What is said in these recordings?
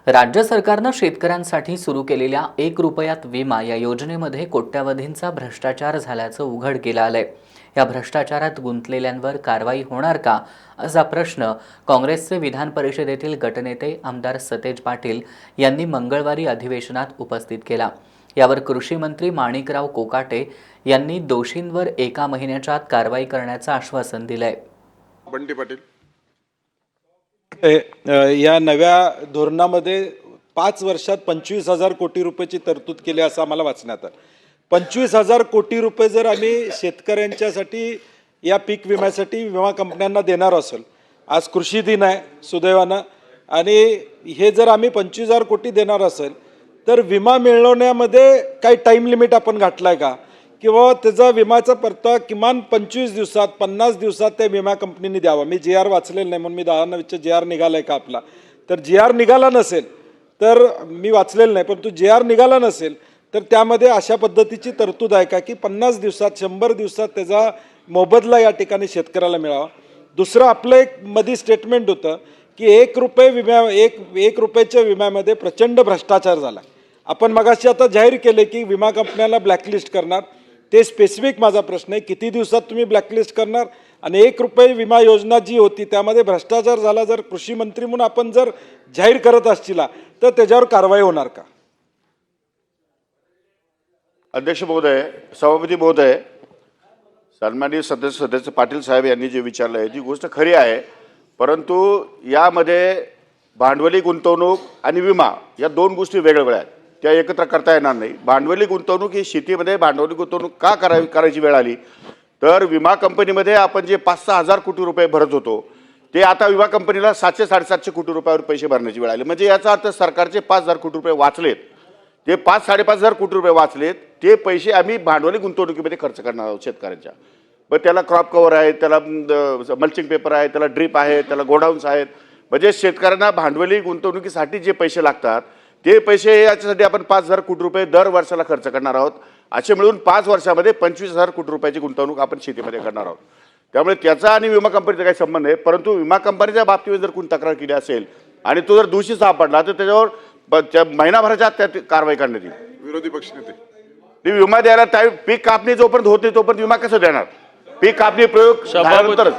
राज्य सरकारनं शेतकऱ्यांसाठी सुरू केलेल्या 1 रुपयात विमा या योजनेमध्ये कोट्यावधींचा भ्रष्टाचार झाल्याचं उघड केलं आलंय। या भ्रष्टाचारात गुंतलेल्यांवर कारवाई होणार का असा प्रश्न काँग्रेसचे विधान परिषदेतील गटनेते आमदार सतेज पाटील यांनी मंगळवारी अधिवेशनात उपस्थित केला। यावर कृषी मंत्री माणिकराव कोकाटे यांनी दोषींवर 1 महिन्याच्या आत कारवाई करण्याचं आश्वासन दिलंय। बंटी पाटील या नव्या धोरणामध्ये 5 वर्षात 25,000 कोटी रुपयाची तरतूद केली असं आम्हाला वाचण्यात आलं। 25,000 कोटी रुपये जर आम्ही शेतकऱ्यांच्यासाठी या पीक विम्यासाठी विमा कंपन्यांना देणार असेल, आज कृषी दिन आहे सुदैवानं, आणि हे जर आम्ही 25,000 कोटी देणार असेल तर विमा मिळवण्यामध्ये काही टाईम लिमिट आपण घातलाय का, किंवा त्याचा विमाचा परतावा किमान 25 दिवसात 50 दिवसात त्या विमा कंपनीने द्यावा। मी जी आर वाचलेलं नाही म्हणून मी 10 जी आर निघालाय का आपला, तर जी आर निघाला नसेल तर मी वाचलेलं नाही, परंतु जी आर निघाला नसेल तर त्यामध्ये अशा पद्धतीची तरतूद आहे का की 50 दिवसात 100 दिवसात त्याचा मोबदला या ठिकाणी शेतकऱ्याला मिळावा। दुसरं आपलं एक मध्ये स्टेटमेंट होतं की 1 रुपयाच्या विम्यामध्ये प्रचंड भ्रष्टाचार झाला। आपण मगाशी आता जाहीर केले की विमा कंपन्याला ब्लॅकलिस्ट करणार, ते स्पेसिफिक माझा प्रश्न आहे किती दिवसात तुम्ही ब्लॅकलिस्ट करणार, आणि 1 रुपये विमा योजना जी होती त्यामध्ये भ्रष्टाचार झाला, जर कृषी मंत्री म्हणून आपण जर जाहीर करत असतील तर त्याच्यावर कारवाई होणार का? अध्यक्ष महोदय, सभापती महोदय, सन्माननीय सदस्य पाटील साहेब यांनी जे विचारलं आहे ती गोष्ट खरी आहे, परंतु यामध्ये भांडवली गुंतवणूक आणि विमा या 2 गोष्टी वेगवेगळ्या आहेत, त्या एकत्र करता येणार नाही। भांडवली गुंतवणूक ही शेतीमध्ये भांडवली गुंतवणूक का करायची वेळ आली तर विमा कंपनीमध्ये आपण जे 5-6 हजार कोटी रुपये भरत होतो ते आता विमा कंपनीला 700-750 कोटी रुपयावर पैसे भरण्याची वेळ आली। म्हणजे याचा अर्थ सरकारचे 5,000 कोटी रुपये वाचलेत, ते 5-5.5 कोटी रुपये वाचलेत, ते पैसे आम्ही भांडवली गुंतवणुकीमध्ये खर्च करणार आहोत शेतकऱ्यांच्या। पण त्याला क्रॉप कव्हर आहे, त्याला मल्चिंग पेपर आहे, त्याला ड्रीप आहे, त्याला गोडाऊन्स आहेत, म्हणजे शेतकऱ्यांना भांडवली गुंतवणुकीसाठी जे पैसे लागतात ते पैसे याच्यासाठी आपण 5,000 कोटी रुपये दर वर्षाला खर्च करणार आहोत। असे मिळून 5 वर्षामध्ये 25,000 कोटी रुपयाची गुंतवणूक आपण शेतीमध्ये करणार आहोत। त्यामुळे त्याचा आणि विमा कंपनीचा काही संबंध नाही, परंतु विमा कंपनीच्या बाबतीत जर कोणी तक्रार केली असेल आणि तो जर दोषी सापडला तर त्याच्यावर महिनाभराच्या आत त्यात कारवाई करण्यात येईल। विरोधी पक्षनेते ती विमा द्यायला पीक कापणी जोपर्यंत होते तोपर्यंत विमा कसं देणार? पीक कापणी प्रयोग झाल्यानंतरच,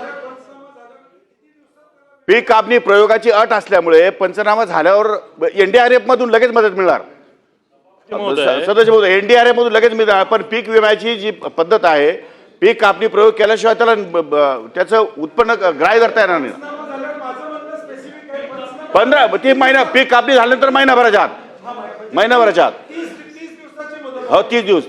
पीक कापणी प्रयोगाची अट असल्यामुळे पंचनामा झाल्यावर NDRF मधून लगेच मदत मिळणार। सदस्य महोदय, NDRF मधून लगेच मिळणार, पण पीक विम्याची जी पद्धत आहे पीक कापणी प्रयोग केल्याशिवाय त्याला त्याचं उत्पन्न ग्राह्य धरता येणार नाही। 15 महिना पीक कापणी झाल्यानंतर महिनाभराच्या आत हो 30 दिवस